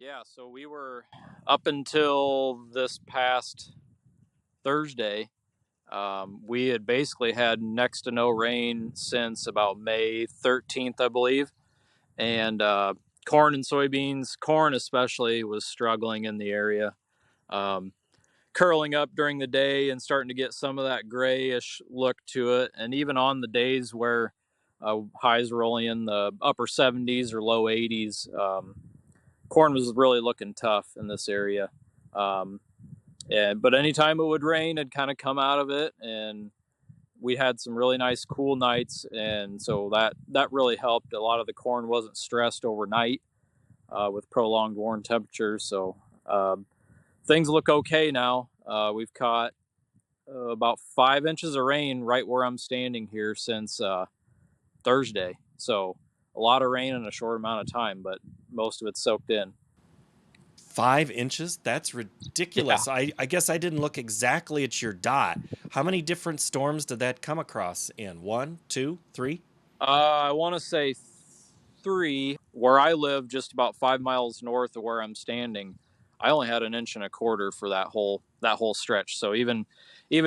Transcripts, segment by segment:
Yeah, so we were up until this past Thursday. We had basically had next to no rain since about May 13th, I believe. And corn and soybeans, corn especially, was struggling in the area. Um, Curling up during the day and starting to get some of that grayish look to it. And even on the days where highs were only in the upper 70s or low 80s, corn was really looking tough in this area. Um, but anytime it would rain, it'd kind of come out of it, and we had some really nice cool nights, and so that really helped. A lot of the corn wasn't stressed overnight with prolonged warm temperatures, so things look okay now. We've caught about 5 inches of rain right where I'm standing here since Thursday, so a lot of rain in a short amount of time, but most of it's soaked in. 5 inches? That's Yeah. ridiculous. I guess I didn't look exactly at your dot. How many different storms did that come across in? One, two, three? I want to say three. Where I live, just about 5 miles north of where I'm standing, I only had an inch and a quarter for that whole stretch. So even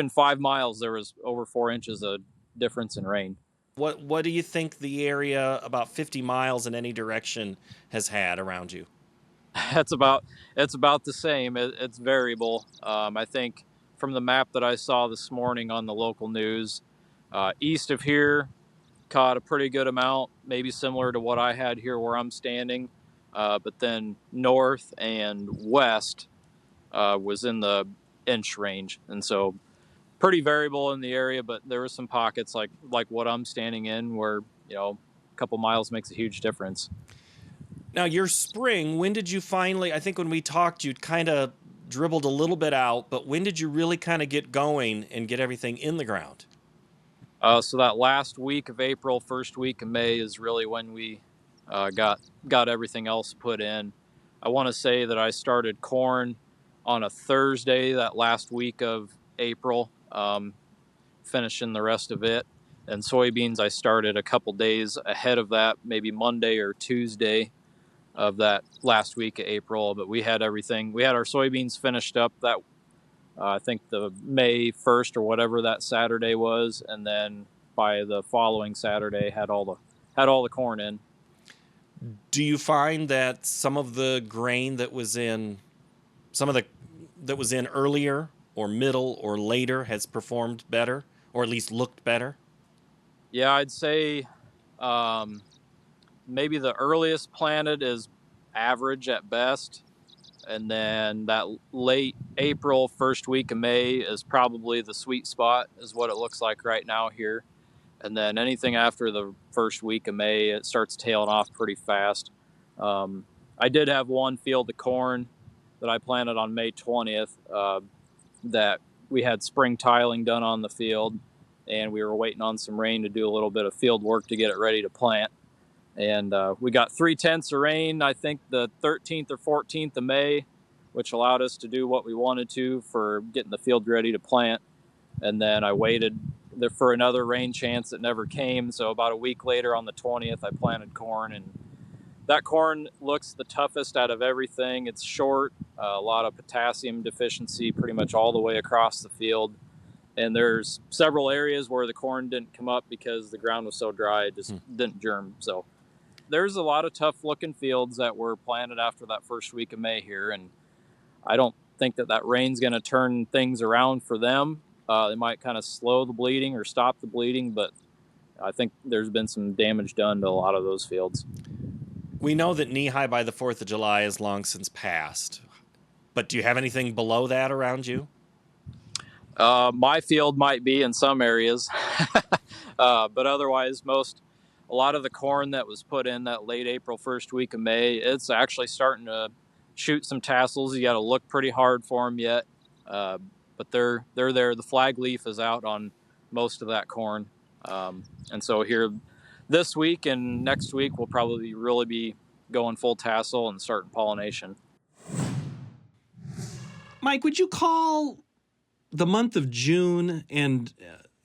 5 miles, there was over 4 inches of difference in rain. What do you think the area about 50 miles in any direction has had around you? That's about it's about the same. It's variable. I think from the map that I saw this morning on the local news, east of here caught a pretty good amount, maybe similar to what I had here where I'm standing. But then north and west was in the inch range, and so pretty variable in the area. But there were some pockets like what I'm standing in where a couple miles makes a huge difference. Now, your spring, when did you finally, I think when we talked, you'd kind of dribbled a little bit out, but when did you really kind of get going and get everything in the ground? So that last week of April, first week of May is really when we got everything else put in. I want to say that I started corn on a Thursday that last week of April, finishing the rest of it. And soybeans, I started a couple days ahead of that, maybe Monday or Tuesday of that last week of April. But we had everything. We had our soybeans finished up that I think the May 1st or whatever that Saturday was, and then by the following Saturday had all the corn in. Do you find that some of the grain some of the that was in earlier or middle or later has performed better or at least looked better? Yeah, I'd say um, maybe the earliest planted is average at best, and then that late April, first week of May is probably the sweet spot, is what it looks like right now here. And then anything after the first week of May, it starts tailing off pretty fast. Um, I did have one field of corn that I planted on May 20th that we had spring tiling done on the field, and we were waiting on some rain to do a little bit of field work to get it ready to plant. And we got 3/10 of rain, I think the 13th or 14th of May, which allowed us to do what we wanted to for getting the field ready to plant. And then I waited for another rain chance that never came. So about a week later on the 20th, I planted corn, and that corn looks the toughest out of everything. It's short, a lot of potassium deficiency pretty much all the way across the field. And there's several areas where the corn didn't come up because the ground was so dry, it just didn't germ. So there's a lot of tough looking fields that were planted after that first week of May here. And I don't think that rain's going to turn things around for them. They might kind of slow the bleeding or stop the bleeding, but I think there's been some damage done to a lot of those fields. We know that knee high by the 4th of July is long since passed, but do you have anything below that around you? My field might be in some areas, but otherwise, a lot of the corn that was put in that late April, first week of May, it's actually starting to shoot some tassels. You got to look pretty hard for them yet, but they're there. The flag leaf is out on most of that corn, and so here this week and next week we'll probably really be going full tassel and starting pollination. Mike, would you call the month of June and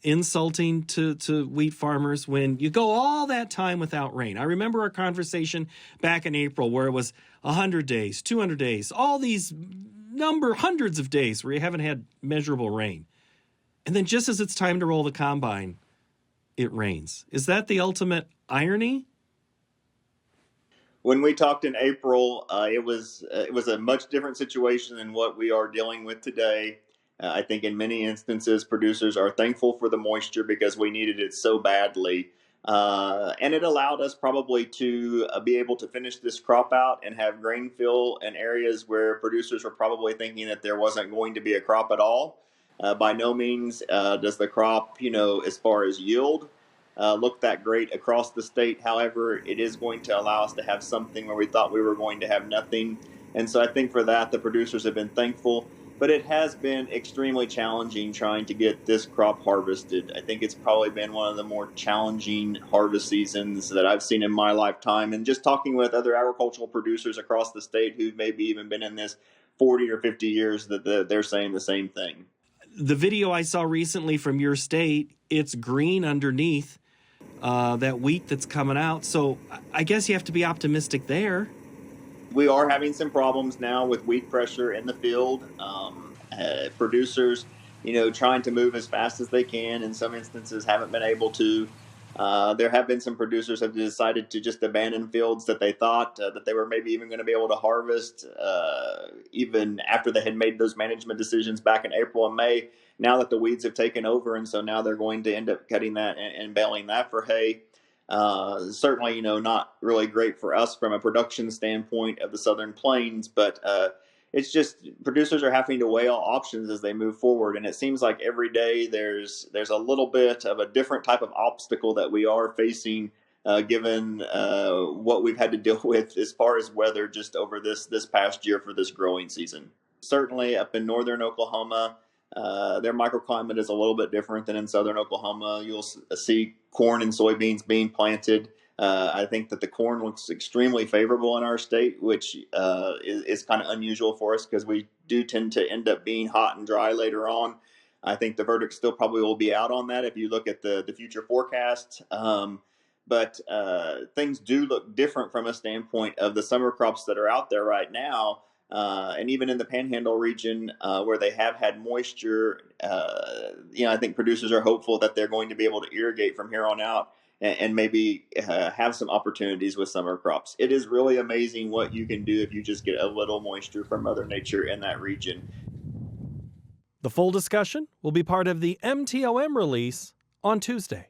insulting to wheat farmers when you go all that time without rain. I remember our conversation back in April where it was 100 days, 200 days, all these hundreds of days where you haven't had measurable rain. And then just as it's time to roll the combine, it rains. Is that the ultimate irony? When we talked in April, it was a much different situation than what we are dealing with today. I think in many instances, producers are thankful for the moisture because we needed it so badly. And it allowed us probably to be able to finish this crop out and have grain fill in areas where producers were probably thinking that there wasn't going to be a crop at all. By no means does the crop, as far as yield, look that great across the state. However, it is going to allow us to have something where we thought we were going to have nothing. And so I think for that, the producers have been thankful. But it has been extremely challenging trying to get this crop harvested. I think it's probably been one of the more challenging harvest seasons that I've seen in my lifetime. And just talking with other agricultural producers across the state who've maybe even been in this 40 or 50 years, that they're saying the same thing. The video I saw recently from your state, it's green underneath that wheat that's coming out. So I guess you have to be optimistic there. We are having some problems now with weed pressure in the field. Producers, trying to move as fast as they can. In some instances, haven't been able to. There have been some producers have decided to just abandon fields that they thought that they were maybe even going to be able to harvest, even after they had made those management decisions back in April and May. Now that the weeds have taken over, and so now they're going to end up cutting that and baling that for hay. Certainly, not really great for us from a production standpoint of the Southern Plains, but it's just producers are having to weigh all options as they move forward. And it seems like every day there's a little bit of a different type of obstacle that we are facing, given what we've had to deal with as far as weather just over this past year for this growing season. Certainly up in northern Oklahoma, their microclimate is a little bit different than in southern Oklahoma. You'll see corn and soybeans being planted. I think that the corn looks extremely favorable in our state, which is kind of unusual for us because we do tend to end up being hot and dry later on. I think the verdict still probably will be out on that if you look at the future forecast. But things do look different from a standpoint of the summer crops that are out there right now. And even in the Panhandle region where they have had moisture, I think producers are hopeful that they're going to be able to irrigate from here on out and maybe have some opportunities with summer crops. It is really amazing what you can do if you just get a little moisture from Mother Nature in that region. The full discussion will be part of the MTOM release on Tuesday.